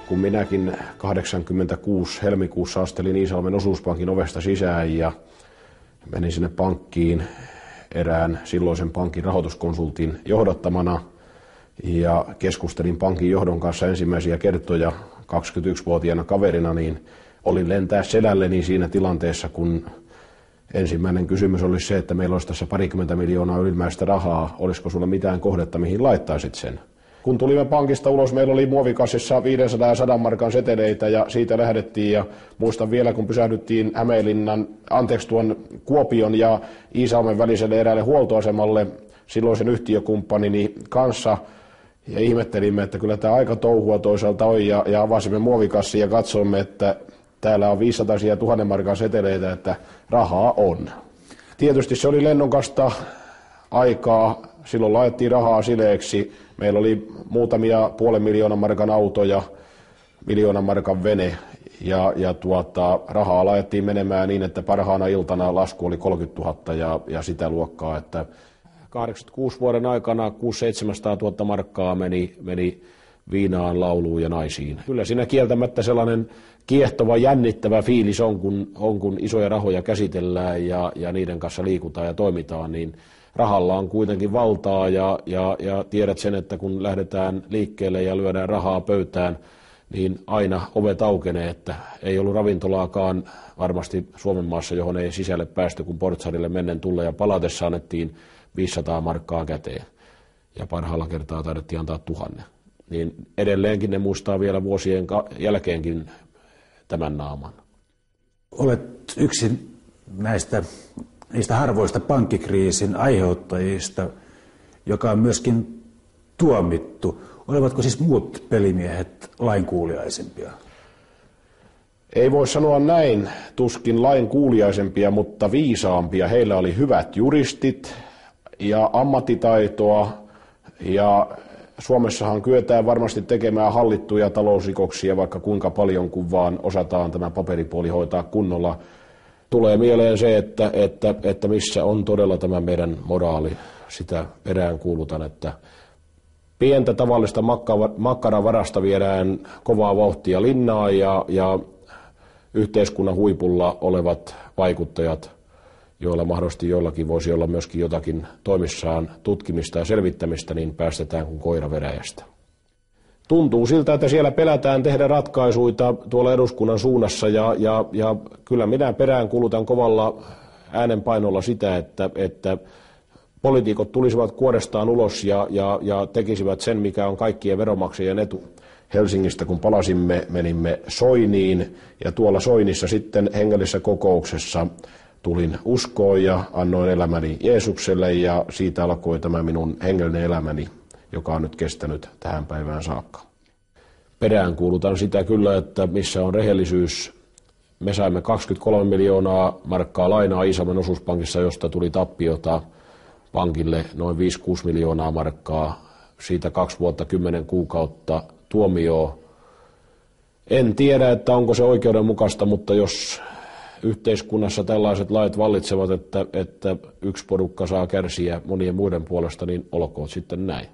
kun minäkin 86 helmikuussa astelin Iisalmen osuuspankin ovesta sisään ja menin sinne pankkiin erään silloisen pankin rahoituskonsultin johdattamana ja keskustelin pankin johdon kanssa ensimmäisiä kertoja 21-vuotiaana kaverina, niin olin lentää selälleni siinä tilanteessa, kun ensimmäinen kysymys oli se, että meillä olisi tässä 20 miljoonaa ylimääräistä rahaa, olisiko sulla mitään kohdetta, mihin laittaisit sen. Kun tulimme pankista ulos, meillä oli muovikassissa 500 ja 100 markan seteleitä ja siitä lähdettiin. Ja muistan vielä, kun pysähdyttiin tuon Kuopion ja Iisalmen väliselle eräälle huoltoasemalle silloisen yhtiökumppanini kanssa. Ja ihmettelimme, että kyllä tämä aika touhua toisaalta on ja avasimme muovikassin ja katsoimme, että täällä on 500 ja 1000 markan seteleitä, että rahaa on. Tietysti se oli lennokasta aikaa. Silloin laitettiin rahaa sileeksi. Meillä oli muutamia 500 000 markan autoja, 1 000 000 markan vene ja rahaa laitettiin menemään niin, että parhaana iltana lasku oli 30 000 ja sitä luokkaa, että 86 vuoden aikana 600-700 000 markkaa meni viinaan, lauluun ja naisiin. Kyllä siinä kieltämättä sellainen kiehtova, jännittävä fiilis on, kun isoja rahoja käsitellään ja niiden kanssa liikutaan ja toimitaan, niin rahalla on kuitenkin valtaa ja tiedät sen, että kun lähdetään liikkeelle ja lyödään rahaa pöytään, niin aina ovet aukenee, että ei ollut ravintolaakaan varmasti Suomen maassa, johon ei sisälle päästy, kun portsarille mennen tulle ja palatessa annettiin 500 markkaa käteen ja parhaalla kertaa taidettiin antaa 1000. Niin edelleenkin ne muistaa vielä vuosien jälkeenkin tämän naaman. Olet yksi niistä harvoista pankkikriisin aiheuttajista, joka on myöskin tuomittu. Olevatko siis muut pelimiehet lainkuuliaisempia? Ei voi sanoa näin, tuskin lainkuuliaisempia, mutta viisaampia. Heillä oli hyvät juristit ja ammattitaitoa ja Suomessahan kyetään varmasti tekemään hallittuja talousrikoksia vaikka kuinka paljon, kun vaan osataan tämä paperipuoli hoitaa kunnolla. Tulee mieleen se, että missä on todella tämä meidän moraali, sitä peräänkuulutan, että pientä tavallista makkaravarasta viedään kovaa vauhtia linnaan ja yhteiskunnan huipulla olevat vaikuttajat, joilla mahdollisesti joillakin voisi olla myöskin jotakin toimissaan tutkimista ja selvittämistä, niin päästetään kuin koira veräjästä. Tuntuu siltä, että siellä pelätään tehdä ratkaisuja tuolla eduskunnan suunnassa ja kyllä minä peräänkuulutan kovalla äänenpainolla sitä, että poliitikot tulisivat kuorestaan ulos ja tekisivät sen, mikä on kaikkien veronmaksajien etu. Helsingistä kun palasimme, menimme Soiniin ja tuolla Soinissa sitten hengellisessä kokouksessa tulin uskoon ja annoin elämäni Jeesukselle ja siitä alkoi tämä minun hengellinen elämäni, joka on nyt kestänyt tähän päivään saakka. Peräänkuulutan sitä kyllä, että missä on rehellisyys. Me saimme 23 miljoonaa markkaa lainaa Iisalmen osuuspankissa, josta tuli tappiota pankille noin 5-6 miljoonaa markkaa. Siitä 2 vuotta 10 kuukautta tuomioon. En tiedä, että onko se oikeudenmukaista, mutta jos yhteiskunnassa tällaiset lait vallitsevat, että yksi porukka saa kärsiä monien muiden puolesta, niin olkoon sitten näin.